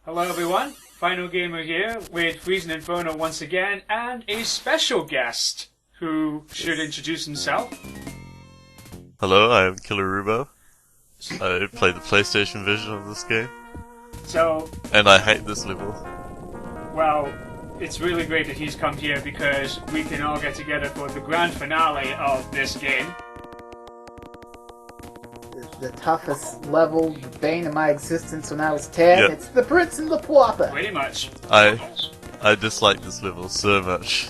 Hello everyone, Final Gamer here with FreezingInferno once again, and a special guest who should introduce himself. Hello, I am Killrrhubarb. I play the PlayStation version of this game. And I hate this level. Well, it's really great that he's come here because we can all get together for the grand finale of this game. The toughest level, the bane of my existence when I was 10. Yep. It's the Prince and the Pauper. Pretty much. I dislike this level so much.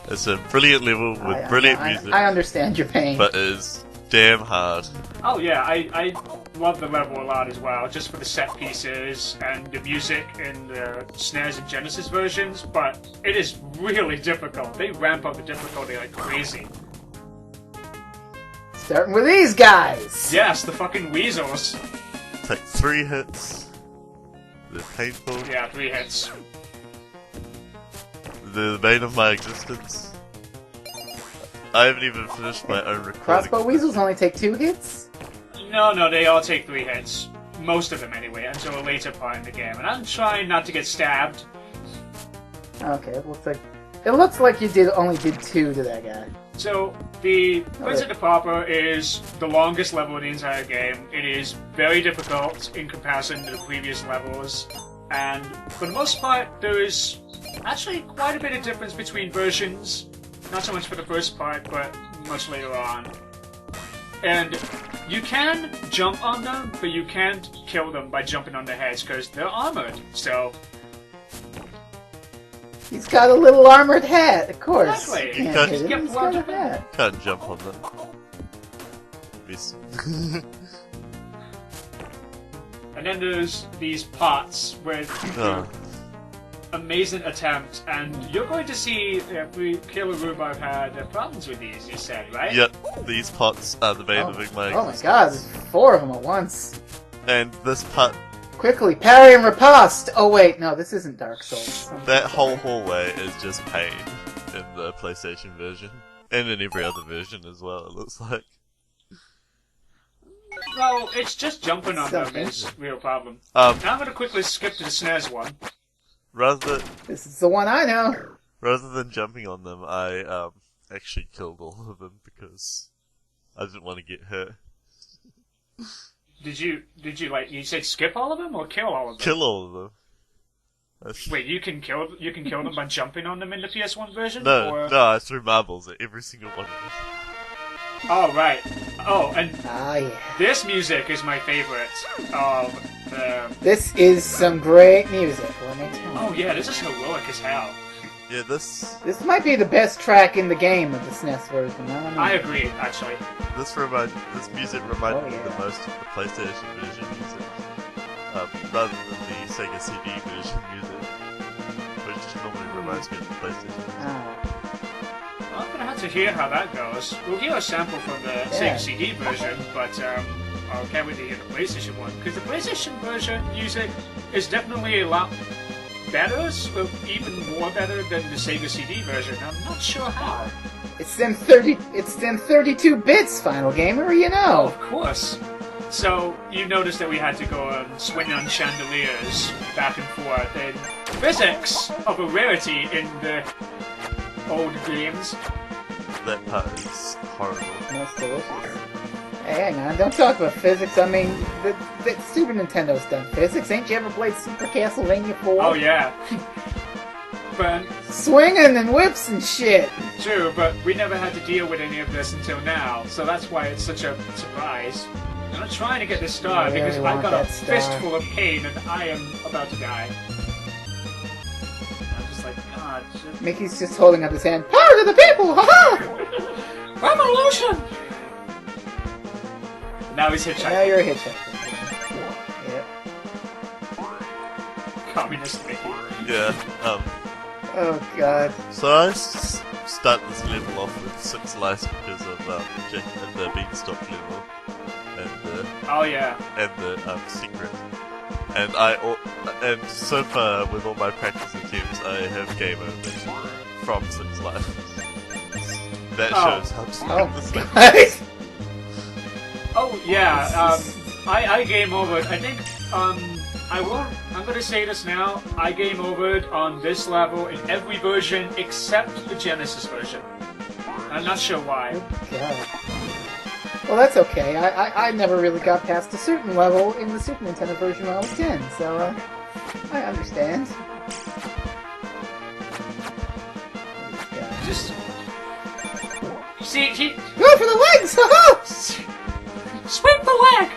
It's a brilliant level with brilliant music. I understand your pain. But it is damn hard. Oh yeah, I love the level a lot as well, just for the set pieces and the music in the SNES and Genesis versions, but it is really difficult. They ramp up the difficulty like crazy. Starting with these guys! Yes, the fucking weasels. Take 3 hits. They're painful. Yeah, 3 hits. They're the bane of my existence. I haven't even finished my own recording. Crossbow weasels only take 2 hits? No, they all take 3 hits. Most of them anyway, until a later part in the game. And I'm trying not to get stabbed. Okay, it looks like you only did 2 to that guy. So, the Prince and the Pauper is the longest level in the entire game. It is very difficult in comparison to the previous levels, and for the most part, there is actually quite a bit of difference between versions. Not so much for the first part, but much later on. And you can jump on them, but you can't kill them by jumping on their heads, because they're armored, so... He's got a little armored hat, of course. Exactly. You can't jump on them. And then there's these pots with amazing attempts, and you're going to see if Killrrhubarb had problems with these, you said, right? Yep, these pots are the bane of my existence. Oh my god, there's 4 of them at once. And this pot... Quickly, parry and riposte! Oh wait, no, this isn't Dark Souls. That whole hallway is just pain in the PlayStation version. And in every other version as well, it looks like. Well, it's just jumping on them is a real problem. Now I'm going to quickly skip to the SNES one. This is the one I know! Rather than jumping on them, I actually killed all of them because I didn't want to get hurt. Did you you said skip all of them or kill all of them? Kill all of them. Wait, you can kill them by jumping on them in the PS1 version? No, I threw marbles at every single one of them. Oh, right. Oh, and yeah. This music is my favorite of the... This is some great music, let me tell you. Oh yeah, this is heroic as hell. Yeah, this might be the best track in the game of the SNES version. I agree, actually. This music reminded me the most of the PlayStation version music, rather than the Sega CD version music, which normally reminds me of the PlayStation music. Well, I'm gonna have to hear how that goes. We'll hear a sample from the Sega CD version, but I can't wait to hear the PlayStation one, because the PlayStation version music is definitely a lot better, even more better than the Sega CD version. I'm not sure how. It's them 32 bits, Final Gamer, you know. Oh, of course. So, you noticed that we had to go and swing on chandeliers back and forth, and physics of a rarity in the old games. That part is horrible. Most delicious. Hey, hang on, don't talk about physics. I mean, the Super Nintendo's done physics. Ain't you ever played Super Castlevania 4? Oh, yeah. But swinging and whips and shit! True, but we never had to deal with any of this until now, so that's why it's such a surprise. I'm trying to get this star because I've got a fistful of pain and I am about to die. I'm just like, God. Mickey's just holding up his hand. Power to the people! Ha-ha! Revolution! Now he's hitchhiking. Now you're a hitchhiker. Yep. Communist Mickey. Yeah, Oh god. So I start this level off with 6 lives because of Jack and the Beanstalk level. And and the secret. And so far with all my practice attempts I have game over from 6 lives. That shows how to this level. Oh yeah, I game over. I think I'm gonna say this now. I game overed on this level in every version except the Genesis version. I'm not sure why. God. Well, that's okay. I never really got past a certain level in the Super Nintendo version when I was 10, so I understand. Just see, go for the legs! Sweep the leg.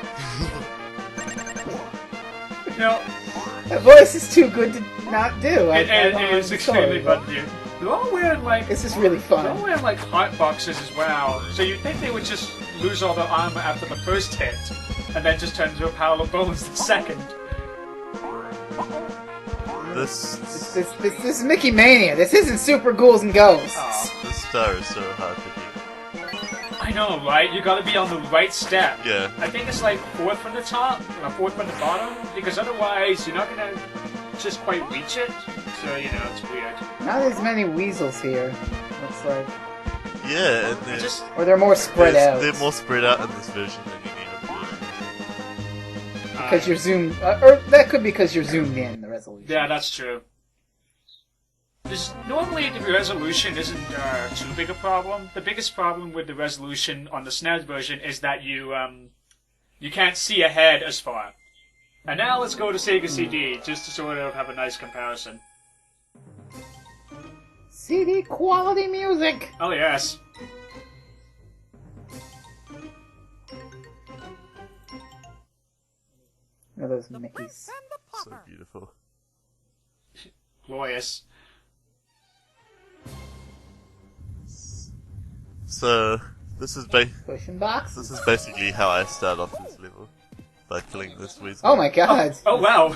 No, that voice is too good to not do. It is extremely fun to do. They're all wearing like this is really fun. They're all wearing like heart boxes as well. So you'd think they would just lose all their armor after the first hit, and then just turn into a pile of bones the second. This is Mickey Mania. This isn't Super Ghouls and Ghosts. Oh. This star is so hard to do. I know, right? You gotta be on the right step. Yeah. I think it's like 4th from the top, or 4th from the bottom, because otherwise you're not gonna just quite reach it. So, you know, it's weird. Not as many weasels here, looks like. Yeah, and or they're more spread out. They're more spread out in this version than any other version. Because you're zoomed... or that could be because you're zoomed in, the resolution. Yeah, that's true. Normally the resolution isn't too big a problem. The biggest problem with the resolution on the SNES version is that you can't see ahead as far. And now let's go to Sega CD, just to sort of have a nice comparison. CD quality music! Oh yes. Oh, those Mickeys. So beautiful. Glorious. So this is pushing box. This is basically how I start off this level, by killing this weasel. Oh my god! Oh wow!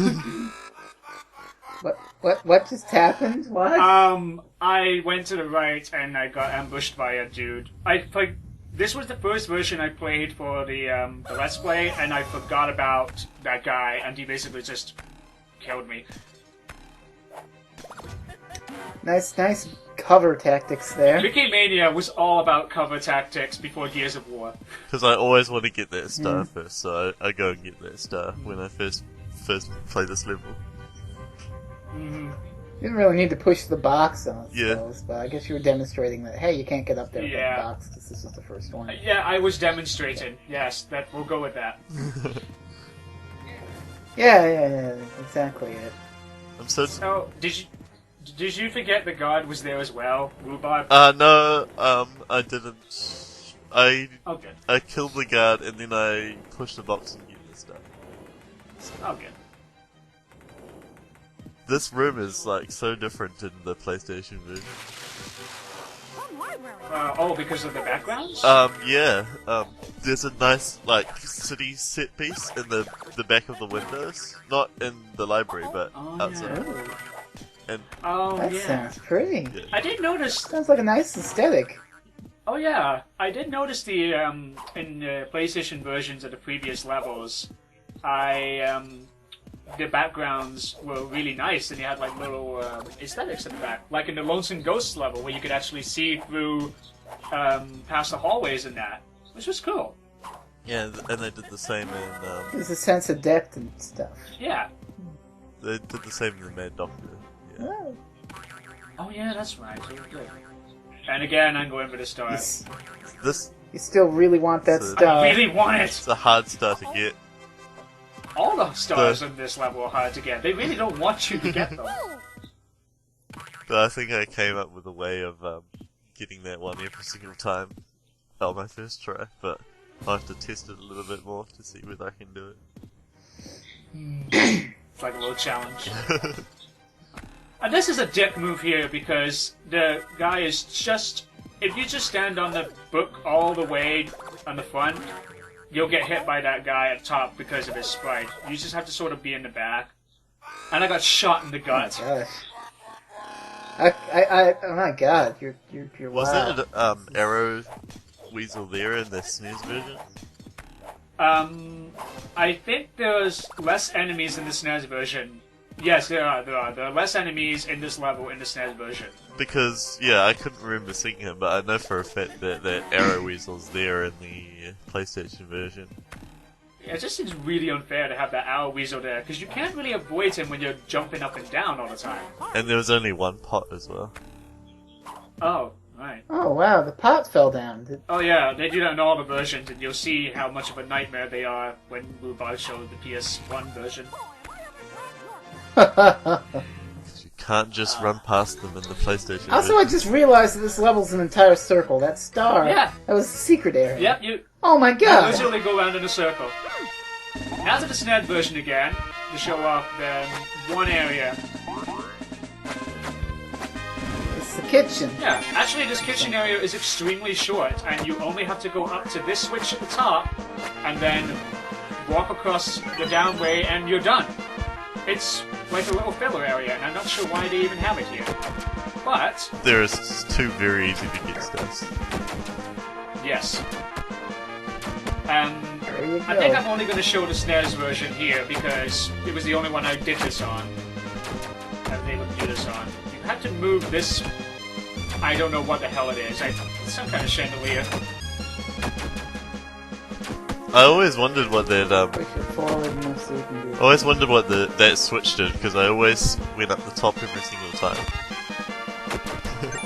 What just happened? What? I went to the right and I got ambushed by a dude. This was the first version I played for the Let's Play, and I forgot about that guy, and he basically just killed me. Nice cover tactics there. Mickey Mania was all about cover tactics before Gears of War. Because I always want to get that star first, so I go and get that star when I first play this level. You didn't really need to push the box on, I suppose, but I guess you were demonstrating that, hey, you can't get up there with the box, because this is the first one. Yeah, I was demonstrating. Yes, we'll go with that. yeah, exactly it. So, did you forget the guard was there as well, Rhubarb? No, I didn't. I killed the guard and then I pushed the box and get the star. Okay. This room is like so different in the PlayStation version. Because of the backgrounds? Yeah. There's a nice like city set piece in the back of the windows, not in the library, but outside. Yeah. And that sounds pretty. Yeah. I did notice. Sounds like a nice aesthetic. Oh yeah, I did notice the in the PlayStation versions of the previous levels, the backgrounds were really nice, and you had like little aesthetics in the back, like in the Lonesome Ghost level, where you could actually see through past the hallways and that, which was cool. Yeah, and they did the same in. There's a sense of depth and stuff. Yeah. They did the same in the Mad Doctor. Yeah. Oh yeah, that's right. Good. And again, I'm going for the star. You still really want that star? I really want it. It's a hard star to get. All the stars in this level are hard to get. They really don't want you to get them. But I think I came up with a way of getting that one every single time on my first try, but I'll have to test it a little bit more to see whether I can do it. It's like a little challenge. And this is a dick move here because the guy is just... If you just stand on the book all the way on the front, you'll get hit by that guy at top because of his sprite. You just have to sort of be in the back. And I got shot in the gut. Oh my gosh. Oh my god, you're Was wild. there an arrow weasel there in the SNES version? I think there's less enemies in the SNES version. Yes, there are. There are less enemies in this level in the SNES version. Because, yeah, I couldn't remember seeing him, but I know for a fact that arrow weasel's there in the PlayStation version. It just seems really unfair to have that Owl Weasel there, because you can't really avoid him when you're jumping up and down all the time. And there was only one pot as well. Oh, right. Oh wow, the pot fell down. Oh yeah, they do that in all the versions, and you'll see how much of a nightmare they are when Rhubarb showed the PS1 version. You can't just run past them in the PlayStation. Also, I just realized that this level's an entire circle. That star, Yeah. that was the secret area. Yep, you Oh my god! literally go around in a circle. Now to the SNES version again, to show off one area. It's the kitchen. Yeah, actually this kitchen area is extremely short, and you only have to go up to this switch at the top, and then walk across the down way, and you're done. It's like a little filler area, and I'm not sure why they even have it here. But, There's two very easy to get steps. yes. There you I think go. I'm only going to show the SNES version here, because it was the only one I did this on. I was able to do this on. You have to move this... I don't know what the hell it is. It's some kind of chandelier. I always wondered what that Push it forward enough so you can do it. I always wondered what that switch did, because I always went up the top every single time.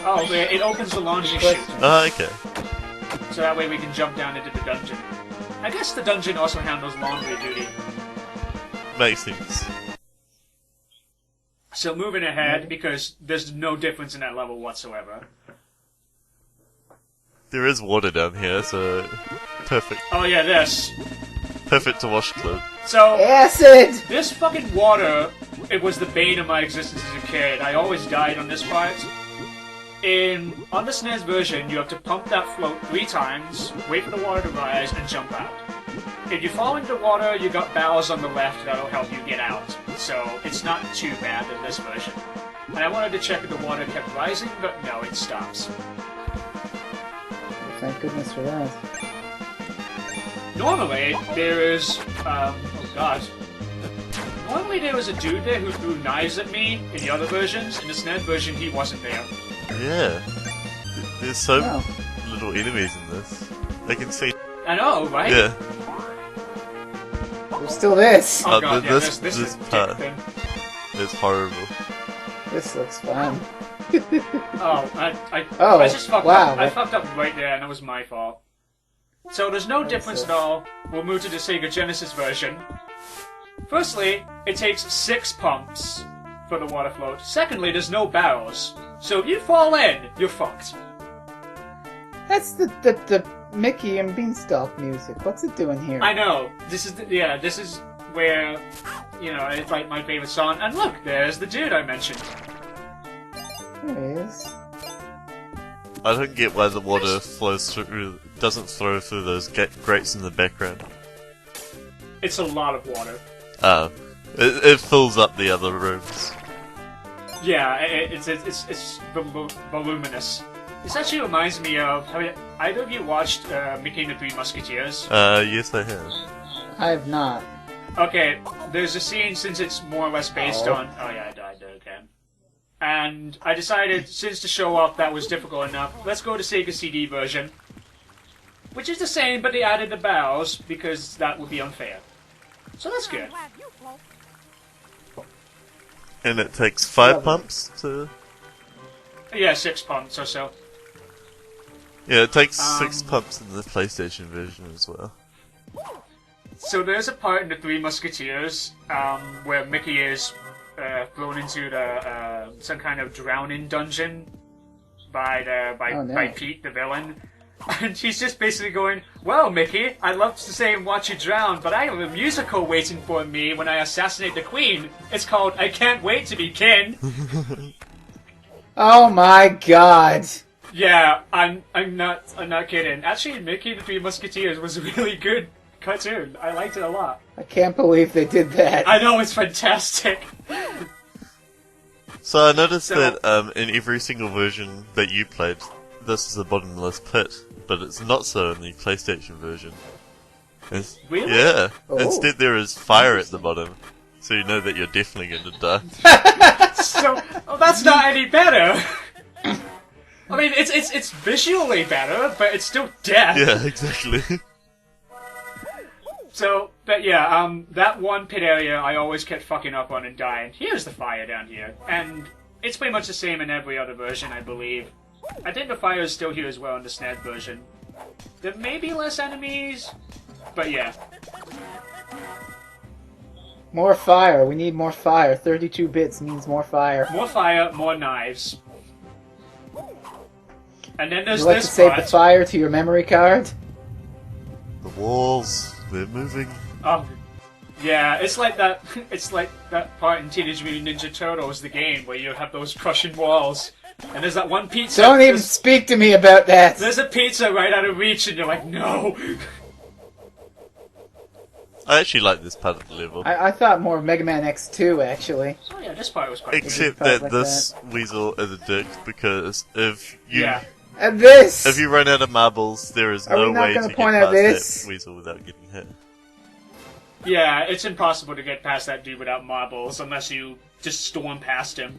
Oh, it opens the laundry chute. Ah, okay. So that way we can jump down into the dungeon. I guess the dungeon also handles laundry duty. Makes sense. So moving ahead, because there's no difference in that level whatsoever. There is water down here, so perfect. Oh yeah, this. Perfect to wash clothes. So, Acid! this fucking water, it was the bane of my existence as a kid. I always died on this part. On the SNES version, you have to pump that float 3 times, wait for the water to rise, and jump out. If you fall into the water, you got barrels on the left that'll help you get out. So, it's not too bad in this version. And I wanted to check if the water kept rising, but no, it stops. Thank goodness for that. Normally, there is, oh god. Normally there was a dude there who threw knives at me in the other versions. In the SNES version, he wasn't there. Yeah. There's so Wow. little enemies in this. I can see. I know, right? Yeah. There's still this! Oh god, yeah, this this is part. dick thing. It's horrible. This looks fun. Oh, Oh, I just fucked wow. up. I fucked up right there, and it was my fault. So there's no difference at all. We'll move to the Sega Genesis version. Firstly, it takes 6 pumps for the water float. Secondly, there's no barrels. So if you fall in, you're fucked. That's the Mickey and Beanstalk music. What's it doing here? I know. This is this is where, it's like my favorite song. And look, there's the dude I mentioned. There he is. I don't get why the water flows through, doesn't flow through those grates in the background. It's a lot of water. It fills up the other rooms. Yeah, it's voluminous. This actually reminds me of... either of you watched Mickey and the Three Musketeers? Yes I have. I have not. Okay, there's a scene, since it's more or less based on... Oh yeah, I died there again. And I decided, since to show off that was difficult enough, let's go to Sega CD version. Which is the same, but they added the barrels, because that would be unfair. So that's good. And it takes 5 pumps to... Yeah, 6 pumps or so. Yeah, it takes 6 pumps in the PlayStation version as well. So there's a part in the Three Musketeers where Mickey is thrown into the some kind of drowning dungeon by Pete, the villain. And he's just basically going, "Well, Mickey, I'd love to stay and watch you drown, but I have a musical waiting for me when I assassinate the Queen. It's called I Can't Wait to Be King." Oh my god! Yeah, I'm not kidding. Actually, Mickey and the Three Musketeers was a really good cartoon. I liked it a lot. I can't believe they did that. I know, it's fantastic. So I noticed that in every single version that you played, this is a bottomless pit, but it's not so in the PlayStation version. Really? Yeah. Oh. Instead there is fire at the bottom, so you know that you're definitely going to die. So, that's not any better. I mean, it's visually better, but it's still death. Yeah, exactly. So, but yeah, that one pit area I always kept fucking up on and dying. Here's the fire down here. And it's pretty much the same in every other version, I believe. I think the fire is still here as well in the SNES version. There may be less enemies, but yeah. More fire. We need more fire. 32 bits means more fire. More fire, more knives. And then there's Would you like this to save part. the fire to your memory card? The walls, they're moving. Oh, yeah, it's like that. It's like that part in Teenage Mutant Ninja Turtles, the game, where you have those crushing walls, and there's that one pizza. Don't even speak to me about that. There's a pizza right out of reach, and you're like, no. I actually like this part of the level. I thought more of Mega Man X2, actually. Oh yeah, this part was quite good. Except part that like this weasel is a dick, because if you Yeah. And this! if you run out of marbles, there is Are we no not way gonna to point get out past this? that weasel without getting hit. Yeah, it's impossible to get past that dude without marbles unless you just storm past him.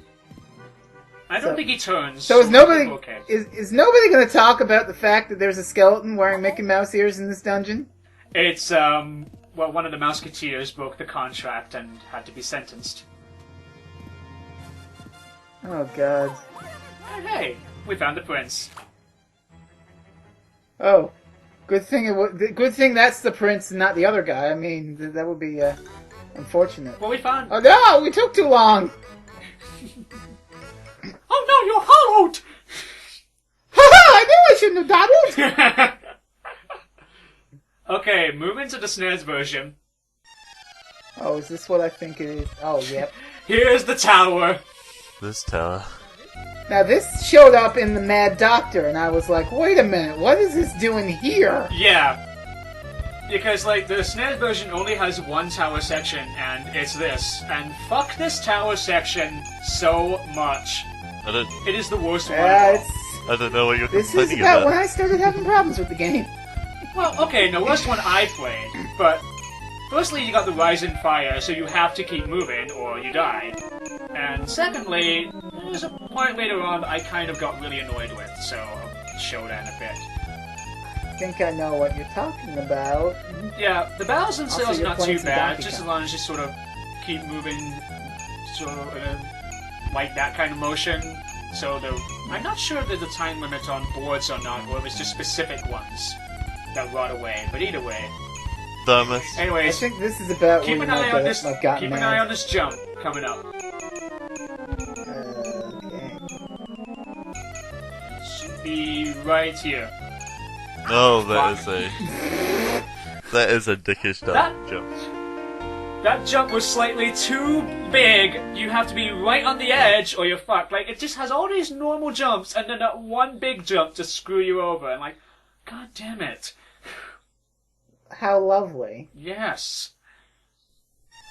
I don't think he turns. So is nobody Okay. is nobody going to talk about the fact that there's a skeleton wearing Mickey Mouse ears in this dungeon? It's well, one of the Mouseketeers broke the contract and had to be sentenced. Oh god. Hey, we found the prince. Oh, good thing good thing that's the prince and not the other guy. I mean, that would be unfortunate. Well, we found. Oh no, we took too long. Oh no, you're hollowed! Haha! I knew I shouldn't have dabbled. Okay, moving to the SNES version. Oh, is this what I think it is? Oh, yep. Here's the tower. This tower. Now this showed up in the Mad Doctor, and I was like, wait a minute, what is this doing here? Yeah. Because, like, the SNES version only has one tower section, and it's this. And fuck this tower section so much. It is the worst one of all. It's, I don't know what you're this is complaining about when I started having problems with the game. Well, okay, no, worst one I played, but firstly, you got the rising fire, so you have to keep moving or you die. And secondly, there's a point later on that I kind of got really annoyed with, so I'll show that in a bit. I think I know what you're talking about. Yeah, the battles Also, themselves are you're not playing too some bad, Donkey just as Kong. long as you sort of keep moving, sort of like that kind of motion. So I'm not sure if there's a time limit on boards or not, or if it's just specific ones that run away. But either way, Thomas. I anyways, think this is about keep when an you eye might on this. have gotten Keep an mad. eye on this jump coming up. Okay. It should be right here. Oh, that is a dickish jump. That jump was slightly too big. You have to be right on the edge or you're fucked. Like, it just has all these normal jumps and then that one big jump to screw you over. And like, god damn it. How lovely. Yes.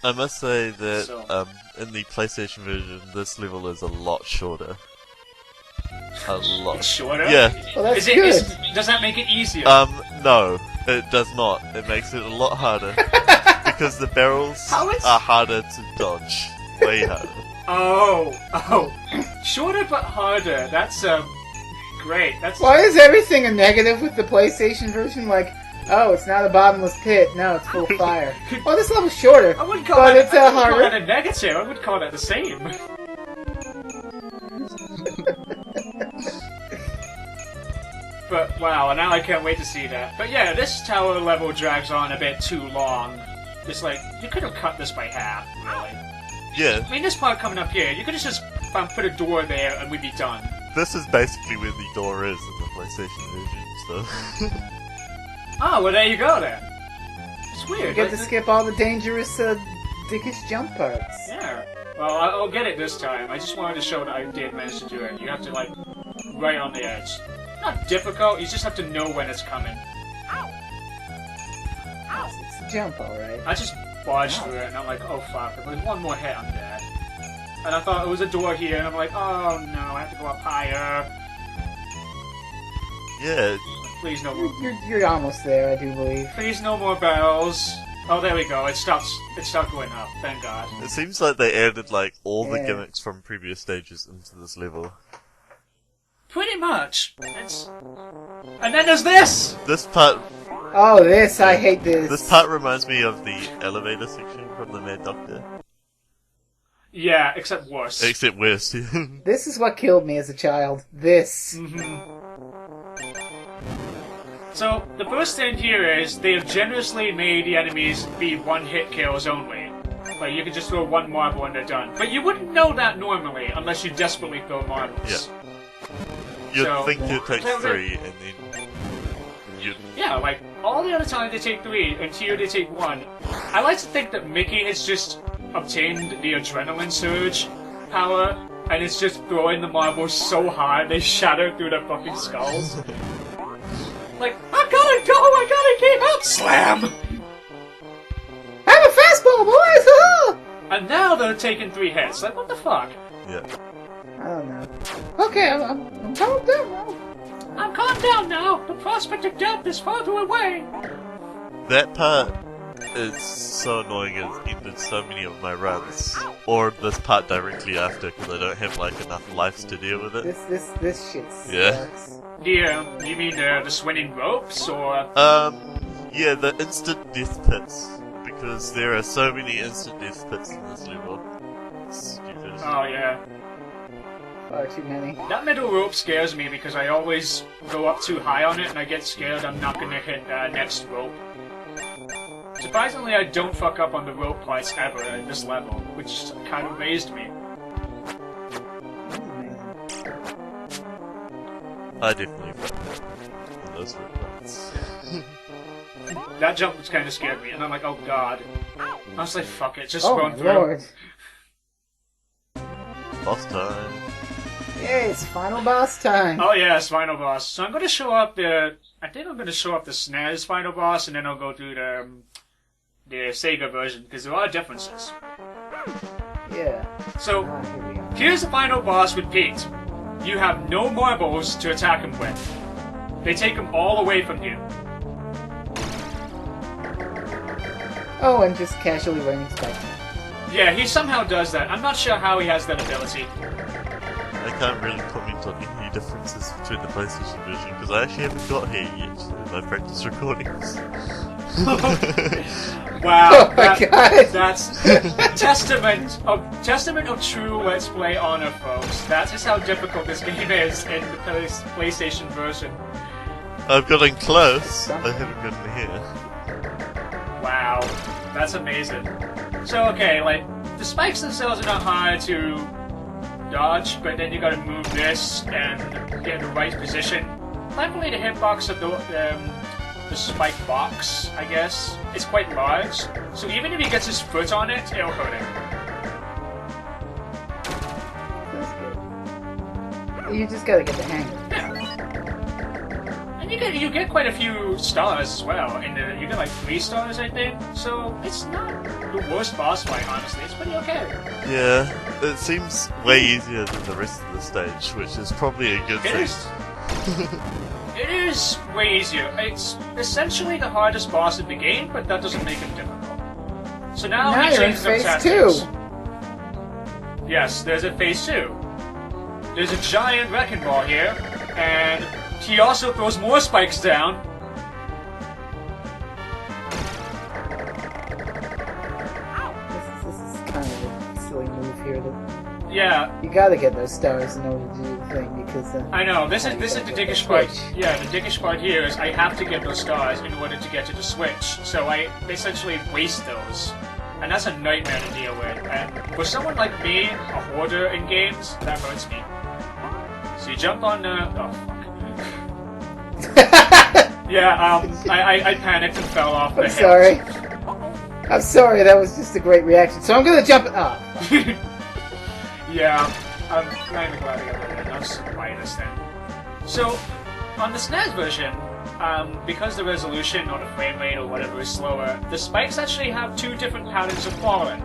I must say that So- in the PlayStation version, this level is a lot shorter. A lot. It's shorter? Yeah. Well, that's Is it, good. does that make it easier? No, it does not. It makes it a lot harder. Because the barrels How is- are harder to dodge. Way harder. Oh. Shorter but harder. That's, great. That's... Why is everything a negative with the PlayStation version? Like, oh, it's not a bottomless pit. No, it's full of fire. Oh, this level's shorter. I wouldn't call But that, it's, I wouldn't call harder. that a negative. I would call that the same. But, wow, now I can't wait to see that. But yeah, this tower level drags on a bit too long. It's like, you could have cut this by half, really. Yeah, I mean, this part coming up here, you could have just put a door there and we'd be done. this is basically where the door is in the PlayStation version, so... Oh, well, there you go then. It's weird. You get to like, skip all the dangerous, dickish jump parts. Yeah. Well, I'll get it this time. I just wanted to show that I did manage to do it. You have to, like, right on the edge. Not difficult, you just have to know when it's coming. It's a jump, alright. I just barged through it, and I'm like, oh fuck, if there's one more hit, I'm dead. And I thought it was a door here, and I'm like, oh no, I have to go up higher. Yeah, Please no more. You're almost there, I do believe. Please no more barrels. Oh, there we go. It stopped going up. Thank God. it seems like they added, like, all the Yeah. gimmicks from previous stages into this level. Pretty much. And then there's this. This part Oh, this, I hate this. This part reminds me of the elevator section from the Mad Doctor. Yeah, except worse. Except worse. This is what killed me as a child. This. So, the first thing here is they have generously made the enemies be one-hit kills only. Like, you can just throw one marble and they're done. But you wouldn't know that normally, unless you desperately throw marbles. Yeah. You'd think you'd take 3, and then you'd... Yeah, like, all the other time they take 3, and here they take 1. I like to think that Mickey has just obtained the adrenaline surge power, and it's just throwing the marbles so hard they shatter through their fucking skulls. Like, I gotta go, I gotta keep up! Slam! Have a fastball, boys! Ah! And now they're taking 3 hits. Like, what the fuck? Yeah. I don't know. Okay, I'm calmed down now. I'm calmed down now. The prospect of death is farther away. That part is so annoying. It's ended so many of my runs. Or this part directly after, because I don't have, like, enough lives to deal with it. This shit sucks. Yeah. You mean the swinging ropes, or...? Yeah, the instant death pits. Because there are so many instant death pits in this level. It's stupid. Oh, yeah. Far too many. That middle rope scares me because I always go up too high on it and I get scared I'm not gonna hit next rope. Surprisingly, I don't fuck up on the rope parts ever at this level, which kind of amazed me. I definitely fucked up on those rope parts. That jump was kind of scared me, and I'm like, oh god. I was like, fuck it, just Oh run my through. lord. Boss time. Yay, it's final boss time. Oh yeah, it's final boss. So I'm gonna show up I think I'm gonna show up the SNES final boss, and then I'll go through the Sega version, because there are differences. Yeah. So, Here we go. here's the final boss with Pete. You have no marbles to attack him with. They take him all away from you. Oh, and just casually raining spikes. Yeah, he somehow does that. I'm not sure how he has that ability. I can't really comment on any differences between the PlayStation version, because I actually haven't got here yet in my practice recordings. Wow, Oh my god! that's testament of true Let's Play honor, folks. That is how difficult this game is in the PlayStation version. I've gotten close, I haven't gotten here. Wow, that's amazing. So, okay, like, the spikes themselves are not hard to dodge, but then you gotta move this and get in the right position. Thankfully, the hitbox of the spike box, I guess, is quite large, so even if he gets his foot on it, it'll hurt him. That's good. You just gotta get the hang of it. Yeah. And you get quite a few stars as well. You get like 3 stars, I think. So it's not the worst boss fight, honestly. It's pretty okay. Yeah, it seems way easier than the rest of the stage, which is probably a good thing. It is way easier. It's essentially the hardest boss in the game, but that doesn't make it difficult. So now he you're in changes up phase tactics. 2. Yes, there's a phase 2. There's a giant wrecking ball here, and he also throws more spikes down. This is kind of a silly move here. Yeah, You gotta get those stars in order to do the thing, because... I know. This is the dickish part. Yeah, the dickish part here is I have to get those stars in order to get to the switch. So I essentially waste those. And that's a nightmare to deal with. And for someone like me, a hoarder in games, that hurts me. So you jump on the... Oh, fuck. Yeah, I panicked and fell off the I'm hill. sorry. I'm sorry, that was just a great reaction. So I'm gonna jump... Oh. Yeah, I'm kind of glad I got rid of it. That's why this then. So, on the SNES version, because the resolution or the frame rate or whatever is slower, the spikes actually have 2 different patterns of falling.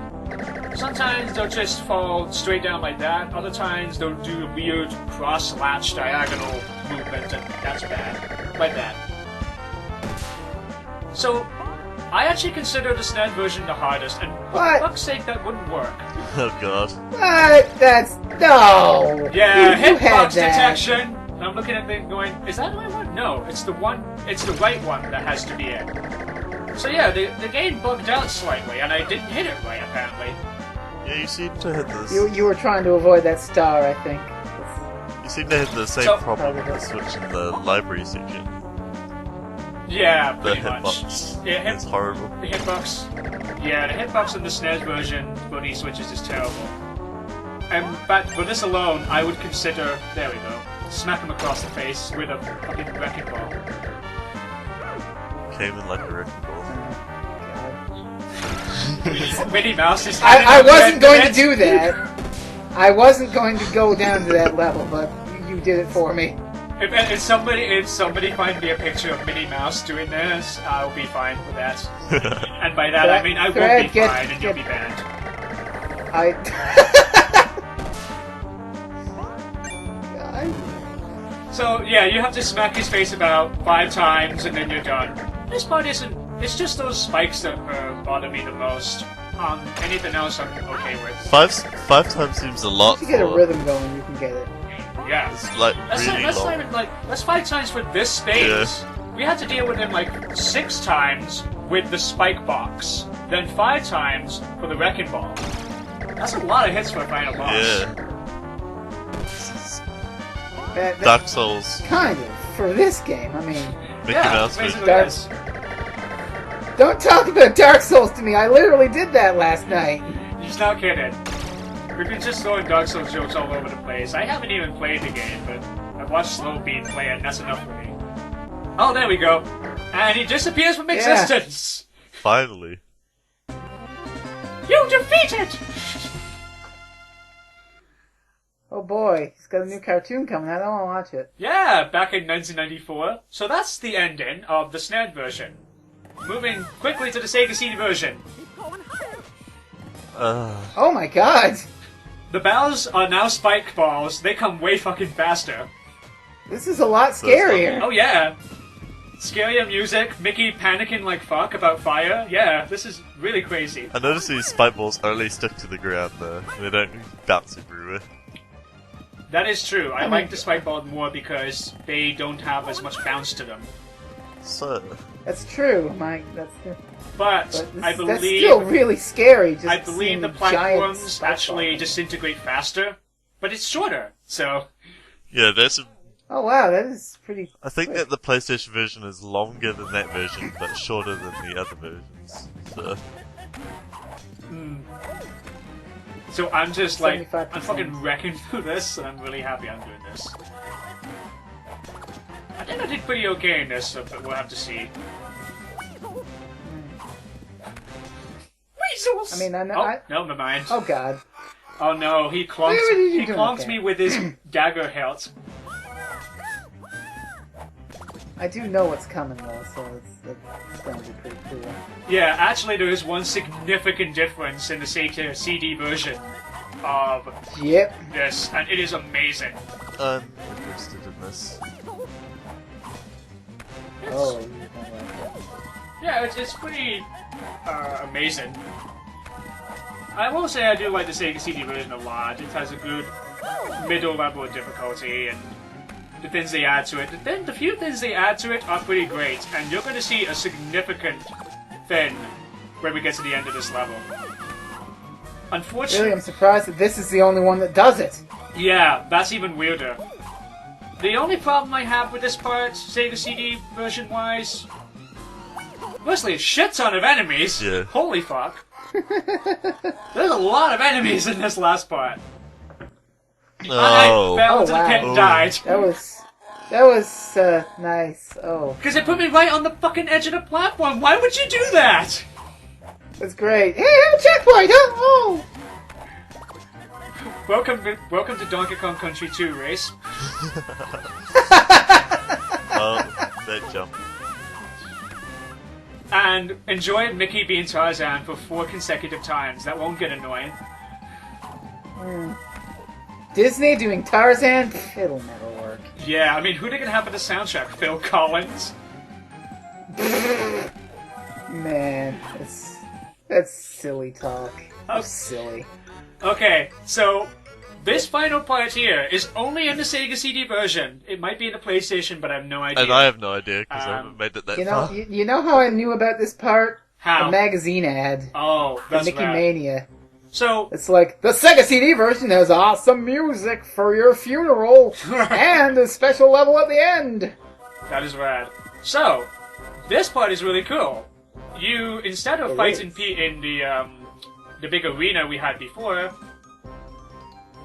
Sometimes they'll just fall straight down like that, other times they'll do a weird cross-latch diagonal movement, and that's bad. Like that. So, I actually consider the SNES version the hardest, and for What? fuck's sake, that wouldn't work. Oh god. What? That's... No! Yeah, You had hitbox that. detection. I'm looking at it going, is that the right one? No, it's the one it's the right one that has to be it. So yeah, the game bugged out slightly, and I didn't hit it right, apparently. Yeah, you seem to hit this. You were trying to avoid that star, I think. You seem to hit the same problem with the Switch in the library section. Yeah, The pretty much. hitbox. Yeah, It's horrible. The hitbox. Yeah, the hitbox in the SNES version for these Switches is terrible. But for this alone, I would consider. There we go. Smack him across the face with a fucking wrecking ball. Came in like a wrecking ball. Minnie Mouse is. I wasn't going to do that. I wasn't going to go down to that level, but you did it for me. If somebody find me a picture of Minnie Mouse doing this, I'll be fine with that. And by that I mean I won't be fine and you'll be banned. So yeah, you have to smack his face about 5 times and then you're done. This part isn't. It's just those spikes that bother me the most. Anything else I'm okay with. Five times seems a lot. If you get a rhythm going, you can get it. Yeah. It's like really long. That's 5 times for this stage. Yeah. We had to deal with him like 6 times with the spike box, then 5 times for the wrecking ball. That's a lot of hits for a final boss. Yeah. Dark Souls. Kind of for this game. I mean, basically. Don't talk about Dark Souls to me. I literally did that last night. He's not kidding. We've been just throwing Dark Souls jokes all over the place. I haven't even played the game, but I've watched Slowbeat play it, and that's enough for me. Oh, there we go. And he disappears from existence! Finally. You defeated! Oh boy, he's got a new cartoon coming out. I don't want to watch it. Yeah, back in 1994. So that's the ending of the SNES version. Moving quickly to the Sega CD version. Oh my god! The balls are now spike balls. They come way fucking faster. This is a lot scarier. Oh yeah. Scarier music, Mickey panicking like fuck about fire. Yeah, this is really crazy. I noticed these spike balls only stick to the ground though. They don't bounce everywhere. That is true. I like the spike ball more because they don't have as much bounce to them. So... That's true, Mike. That's true. But I believe that's still really scary. I believe the platforms actually disintegrate faster, but it's shorter. So yeah, there's. Oh wow, that is pretty. I think that the PlayStation version is longer than that version, but shorter than the other versions. So I'm just like 75%. I'm fucking wrecking through this, and I'm really happy I'm doing this. I think I did pretty okay in this, but we'll have to see. Weasels! I mean, no, never mind. Oh god. Oh no, he clonked me with his dagger hilt. I do know what's coming though, so it's going to be pretty cool. Yeah, actually there is one significant difference in the Sega CD version of this, and it is amazing. I'm interested in this. Oh, yeah, it's pretty amazing. I will say I do like the Sega CD version a lot. It has a good middle level of difficulty, and the things they add to it. The few things they add to it are pretty great, and you're going to see a significant thing when we get to the end of this level. Unfortunately, really, I'm surprised that this is the only one that does it. Yeah, that's even weirder. The only problem I have with this part, Sega CD version-wise, firstly, a shit ton of enemies. Yeah. Holy fuck. There's a lot of enemies in this last part. Oh. I fell into the pit and died. That was nice. Oh. Because it put me right on the fucking edge of the platform. Why would you do that? That's great. Hey, have a checkpoint, huh? Oh. Welcome to Donkey Kong Country 2 race. Oh, that jump. And enjoy Mickey being Tarzan for 4 consecutive times. That won't get annoying. Disney doing Tarzan? It'll never work. Yeah, I mean, who they gonna have for the soundtrack? Phil Collins? Man, that's silly talk. That's silly. Okay, so this final part here is only in the Sega CD version. It might be in the PlayStation, but I have no idea. And I have no idea, because I haven't made it that far. You know how I knew about this part? How? A magazine ad. Oh, that's Mickey bad. Mania. So It's like, the Sega CD version has awesome music for your funeral, and a special level at the end. that is rad. So this part is really cool. You, instead of fighting Pete in the big arena we had before,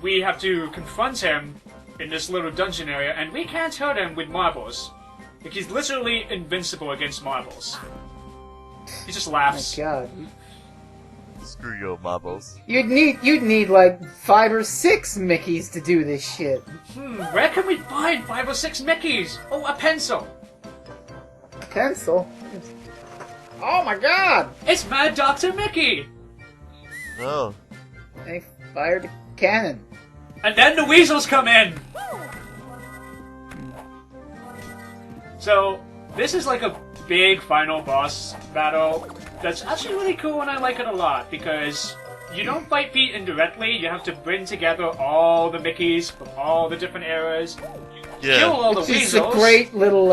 we have to confront him in this little dungeon area, and we can't hurt him with marbles. Like, he's literally invincible against marbles. He just laughs. Oh my god. Screw your marbles. You'd need like 5 or 6 Mickeys to do this shit. Where can we find 5 or 6 Mickeys? Oh, a pencil! Pencil? Oh my god! It's Mad Dr. Mickey! No. They fired a cannon. And then the weasels come in! So, this is like a big final boss battle that's actually really cool, and I like it a lot, because you don't fight Pete indirectly, you have to bring together all the Mickeys from all the different eras, Yeah. kill all the It's weasels. a great little,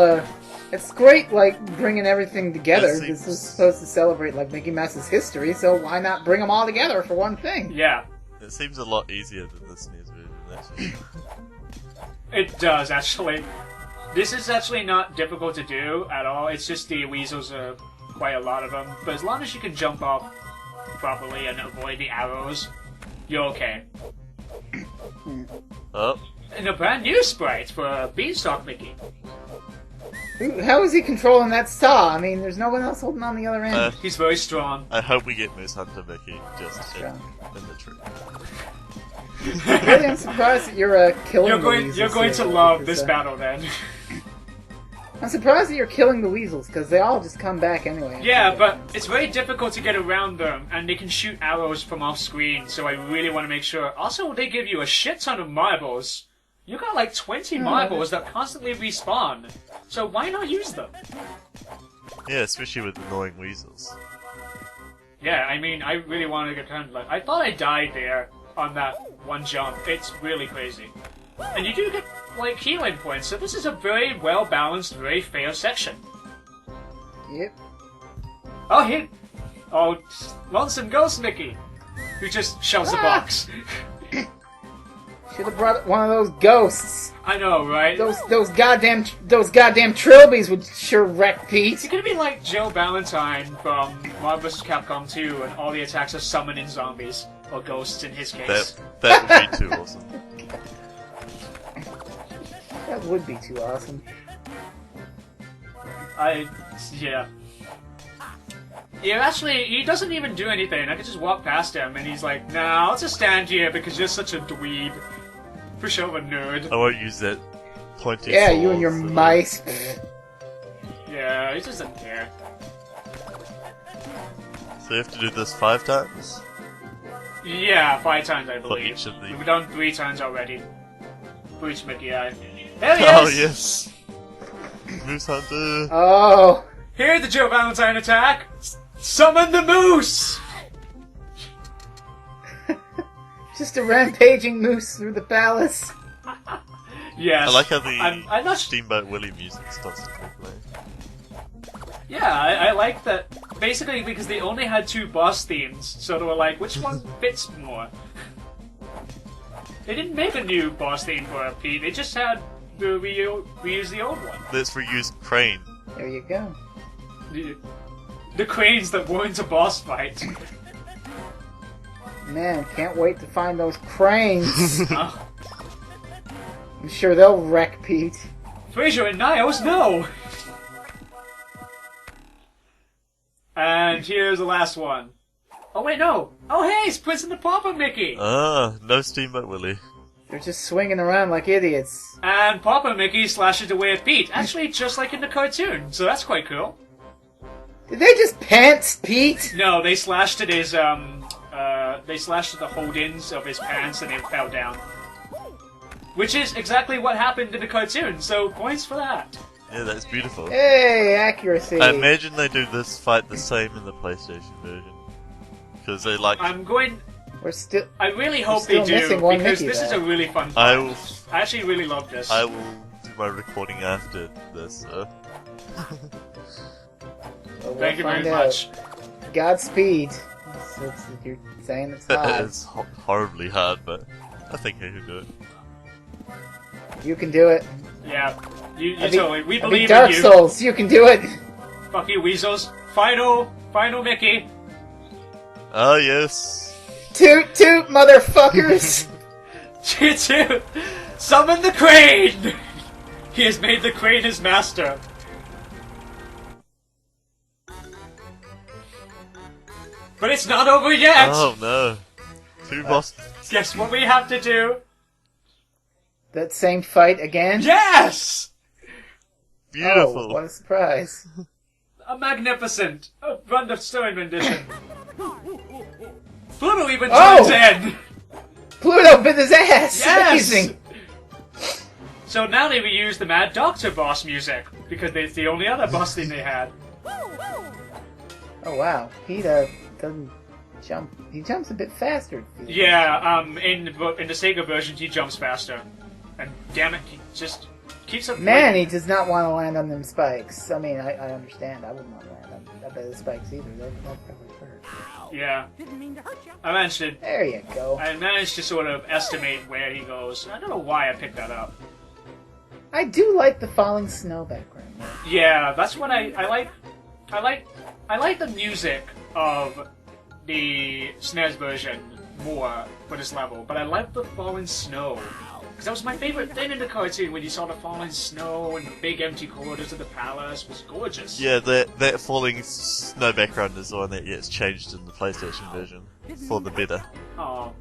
it's great, like, bringing everything together. Yes, This is supposed to celebrate, like, Mickey Mouse's history, so why not bring them all together for one thing? Yeah, It seems a lot easier than the SNES version, actually. it does, actually. This is actually not difficult to do at all, it's just the weasels are quite a lot of them, but as long as you can jump off properly and avoid the arrows, you're okay. Oh. And a brand new sprite for Beanstalk Mickey. How is he controlling that saw? I mean, there's no one else holding on the other end. He's very strong. I hope we get Moose Hunter Mickey just in the tree. Really, I'm surprised that you're killing You're the going weasels to here, love because, this battle then. I'm surprised that you're killing the weasels, because they all just come back anyway. Yeah, but it's very difficult to get around them, and they can shoot arrows from off screen, so I really want to make sure. Also, they give you a shit ton of marbles. You got like 20 marbles that constantly respawn, so why not use them? Yeah, especially with annoying weasels. Yeah, I mean, I really want to get kind of like... I thought I died there on that one jump. It's really crazy. And you do get, like, healing points, so this is a very well-balanced, very fair section. Yep. Oh, Lonesome Ghost Mickey, who just shoves the box. Should have brought one of those ghosts. I know, right? Those goddamn trilbies would sure wreck Pete. You're gonna be like Joe Valentine from Marvel vs. Capcom 2, and all the attacks are summoning zombies. Or ghosts, in his case. That would be too awesome. That would be too awesome. Yeah. Yeah, actually, he doesn't even do anything. I could just walk past him, and he's like, nah, I'll just stand here because you're such a dweeb. Pushover nerd. I won't use that pointy Yeah, sword, you and your so- mice. Yeah, he just doesn't care. So you have to do this 5 times? Yeah, 5 times, I believe. each of the- We've done 3 times already. For each Mickey Eye. There he Oh, is! yes! Moose Hunter! Oh, Hear the Joe Valentine attack! Summon the moose! just a rampaging moose through the palace. Yes. I like how the I'm not Steamboat Willie music starts to play. Yeah, I like that. Basically, because they only had 2 boss themes, so they were like, which one fits more? They didn't make a new boss theme for Pete, they just had to reuse the old one. Let's reuse Crane. There you go. The cranes that weren't a boss fight. Man, can't wait to find those cranes. Oh. I'm sure they'll wreck Pete. Fraser and Niles, no! And here's the last one. Oh wait, no! Oh hey, it's Prince and the Pauper Mickey! Ah, no Steamboat Willie. They're just swinging around like idiots. And Pauper Mickey slashes away at Pete, actually just like in the cartoon, so that's quite cool. Did they just pants Pete? No, they slashed at his, they slashed at the hold-ins of his pants and they fell down. Which is exactly what happened in the cartoon, so points for that. Yeah, that's beautiful. Hey, accuracy. I imagine they do this fight the same in the PlayStation version. Because they like... I'm going We're still. I really hope still they do, missing one because Mickey, this is though. a really fun I part. will. I actually really love this. I will do my recording after this. Well, we'll Thank you very find out. much. Godspeed. You're saying it's hard. It's horribly hard, but I think I can do it. You can do it. Yeah, you I beat- totally. We I beat believe Dark in you. Souls. You can do it. Fuck you, weasels. Final Mickey. Ah, yes. Toot toot, motherfuckers. Choo-choo! Summon the crane! He has made the crane his master. But it's not over yet! Oh no. Two bosses. Guess what we have to do? That same fight again. Yes! Beautiful. Oh, what a surprise. A magnificent, stirring rendition. Pluto even Oh! joins in! Pluto bit his ass. Yes! Amazing. So now they reuse the Mad Doctor boss music, because it's the only other boss thing they had. Oh wow, he doesn't jump. He jumps a bit faster. Yeah, in the Sega version, he jumps faster. And damn it, he just keeps up. Man, he does not want to land on them spikes. I mean, I understand. I wouldn't want to land on the spikes either. That probably hurt. Yeah. Didn't mean to hurt you. I managed There you go. I managed to sort of estimate where he goes. I don't know why I picked that up. I do like the falling snow background. Though. Yeah, that's what I like. I like the music of the SNES version more for this level, but I like the falling snow. Because that was my favorite thing in the cartoon, when you saw the falling snow and the big empty corridors of the palace. It was gorgeous. Yeah, that falling snow background is the one that gets changed in the PlayStation version for the better. Oh.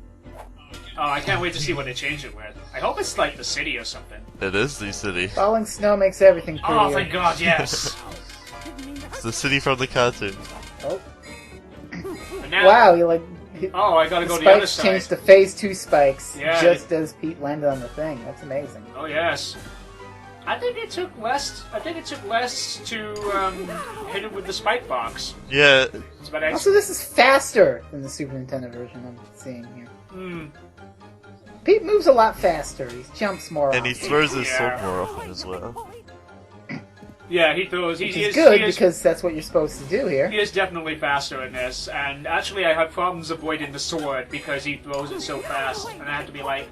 Oh, I can't wait to see what they change it with. I hope it's like the city or something. It is the city. Falling snow makes everything prettier. Oh, thank God, yes. It's the city from the cartoon. Oh. And now, Wow, you like. Oh, I gotta The go to the other spikes side. changed to phase 2 spikes Yeah, just as Pete landed on the thing. That's amazing. Oh yes. I think it took less to hit it with the spike box. Yeah, It's about Also, this is faster than the Super Nintendo version I'm seeing here. Pete moves a lot faster. He jumps more and often. he throws his sword Yeah. more often as well. Yeah, he throws. Which He is is good he is, because that's what you're supposed to do here. he is definitely faster in this. And actually, I had problems avoiding the sword because he throws it so fast, and I had to be like,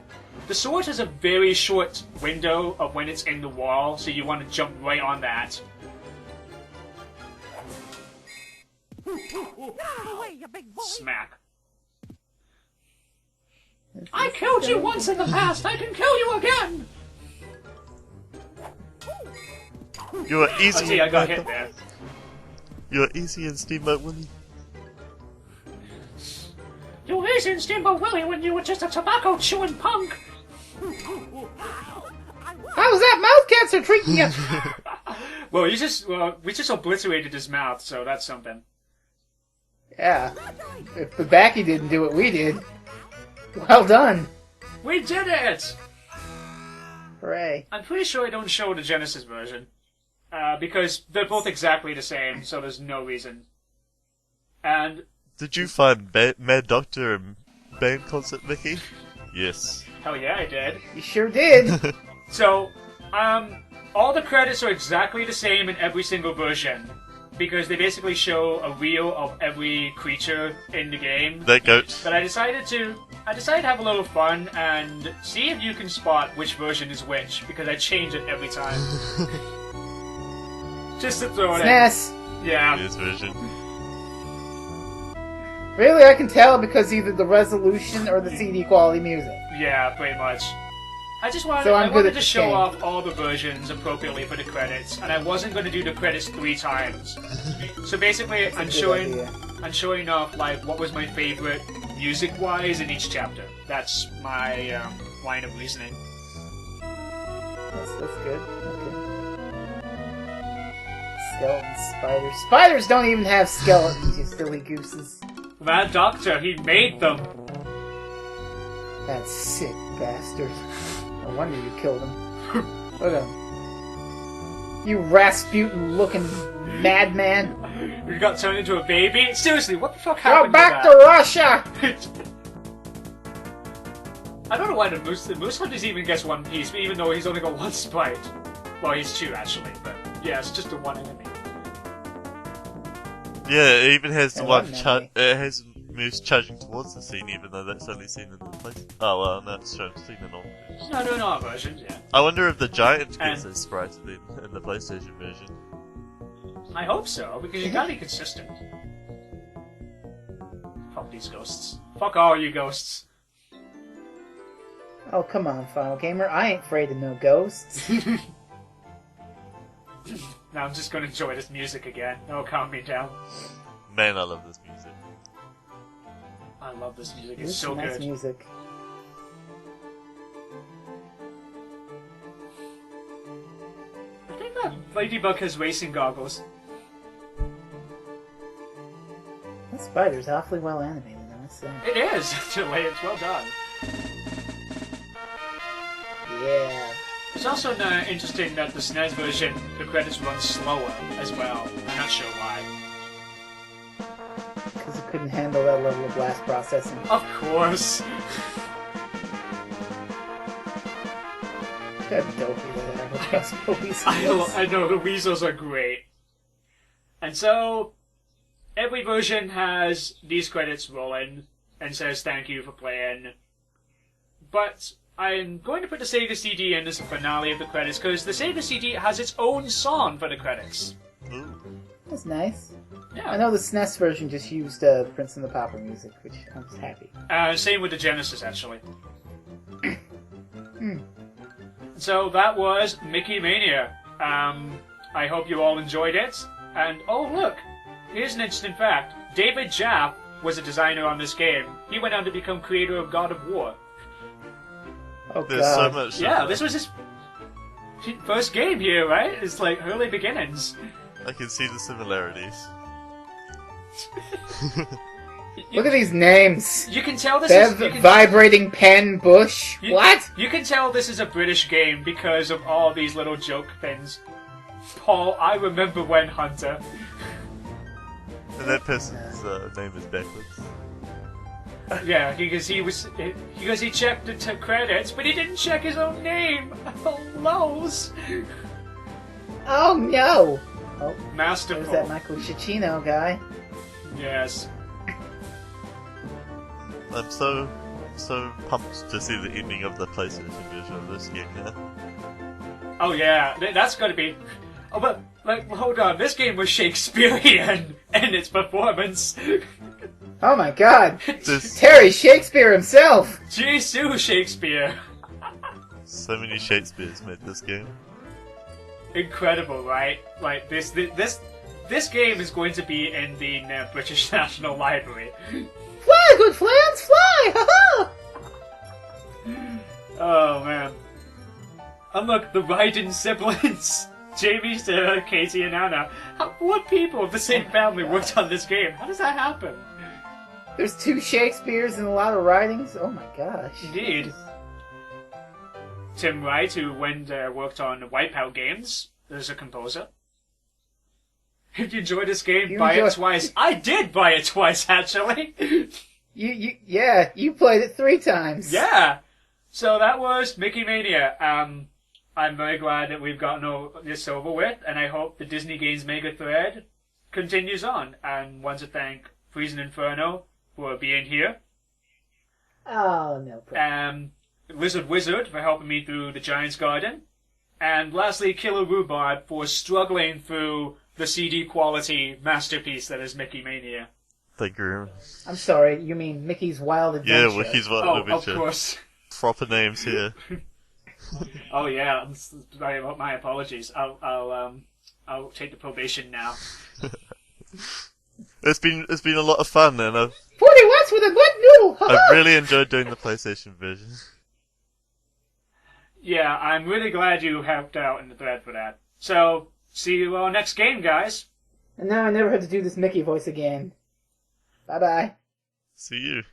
the sword has a very short window of when it's in the wall, so you want to jump right on that. Away, you big boy. Smack. I killed you once in the past. I can kill you again. You are Let's easy. see, I got hit there. You are easy in Steamboat Willie. You were easy in Steamboat Willie when you were just a tobacco chewing punk. How's that mouth cancer treating you? Well, we just obliterated his mouth, so that's something. Yeah. If the backy didn't do what we did, well done. We did it! Hooray. I'm pretty sure I don't show the Genesis version. Because they're both exactly the same, so there's no reason. And, Did you find Mad Doctor and band concert, Mickey? Yes. hell yeah, I did. You sure did. So, all the credits are exactly the same in every single version. Because they basically show a reel of every creature in the game. That goat. But I decided to have a little fun and see if you can spot which version is which, because I change it every time. Just to throw it in. SNES. Yeah. This version. Really, I can tell because either the resolution or the CD quality music. Yeah, pretty much. I just wanted, So I'm I good wanted at to the show game. off all the versions appropriately for the credits, and I wasn't going to do the credits 3 times. So basically, I'm good idea. showing off like what was my favorite music-wise in each chapter. That's my line of reasoning. That's good. Okay. Skeletons, spiders. Spiders don't even have skeletons, you silly gooses. Mad Doctor, he made them. That sick bastard. No wonder you killed him. Look at him. You Rasputin-looking madman. You got turned into a baby. Seriously, what the fuck Go happened? back to to Russia! that? I don't know why the Moose Hunters even gets one piece, even though he's only got one sprite. Well, he's two actually, but yeah, it's just the one enemy. Yeah, it even has the And one one it has moves charging towards the scene, even though that's only seen in the place. Oh well, no, it's shown seen in all versions. No, doing all versions, yeah. I wonder if the giant gets And- a sprite in the PlayStation version. I hope so, because you gotta be consistent. Fuck these ghosts. Fuck all you ghosts. Oh, come on, Final Gamer. I ain't afraid of no ghosts. Now I'm just gonna enjoy this music again. That'll calm me down. Man, I love this music. I love this music. This It's is so nice good. music. I think that Ladybug has racing goggles. That spider's awfully well animated, I must say. It is, actually. It's well done. Yeah. It's also interesting that the SNES version, the credits run slower as well. I'm not sure why. Because it couldn't handle that level of blast processing. Of course. Good dopey there. I know, the weasels are great. And so, every version has these credits rolling and says thank you for playing. But I'm going to put the Sega CD in as the finale of the credits because the Sega CD has its own song for the credits. Ooh. That's nice. Yeah. I know the SNES version just used Prince and the Pauper music, which I was happy. Same with the Genesis, actually. So that was Mickey Mania. I hope you all enjoyed it. And, oh look, here's an interesting fact. David Japp was a designer on this game. He went on to become creator of God of War. Oh, There's so God. much. Yeah, this was his first game here, right? It's like early beginnings. I can see the similarities. Look at these names. You can tell this Bev, is... Vibrating Pen, Bush. What? You can tell this is a British game because of all these little joke things. Paul, I remember when Hunter. And that person's name is backwards. Yeah, because he checked the credits, but he didn't check his own name. Oh, lows. Oh, no. Oh, Masterful. there's that Michael Cicino guy. Yes. I'm so pumped to see the ending of the PlayStation version of this game now. Oh yeah, that's gotta be. Oh, but like, hold on. This game was Shakespearean in its performance. Oh my God. There's Terry Shakespeare himself. Jesus, Shakespeare. so many Shakespeares made this game. Incredible, right? Like this game is going to be in the British National Library. Fly, good friends, fly! Ha-ha! Oh man. And look, the Ryden siblings. Jamie, Sarah, Katie, and Anna. What people of the same family worked on this game? How does that happen? There's 2 Shakespeares and a lot of writings. Oh my gosh. Indeed. Tim Wright, who worked on Wipeout games, as a composer. If you enjoyed this game, buy it twice. I did buy it twice, actually. You played it 3 times. Yeah. So that was Mickey Mania. I'm very glad that we've gotten this over with, and I hope the Disney Games Mega Thread continues on. And want to thank FreezingInferno for being here. Oh, no problem. Lizard Wizard for helping me through the Giant's Garden. And lastly, Killrrhubarb for struggling through the CD quality masterpiece that is Mickey Mania. Thank you. I'm sorry, you mean Mickey's Wild Adventure. Yeah, Mickey's Wild Oh, Adventure. of course. Proper names here. Oh yeah, my apologies. I'll take the probation now. It's been a lot of fun, and 40 watts with a good noodle! Ha-ha! I've really enjoyed doing the PlayStation version. Yeah, I'm really glad you helped out in the thread for that. So, see you all next game, guys. And now I never have to do this Mickey voice again. Bye-bye. See you.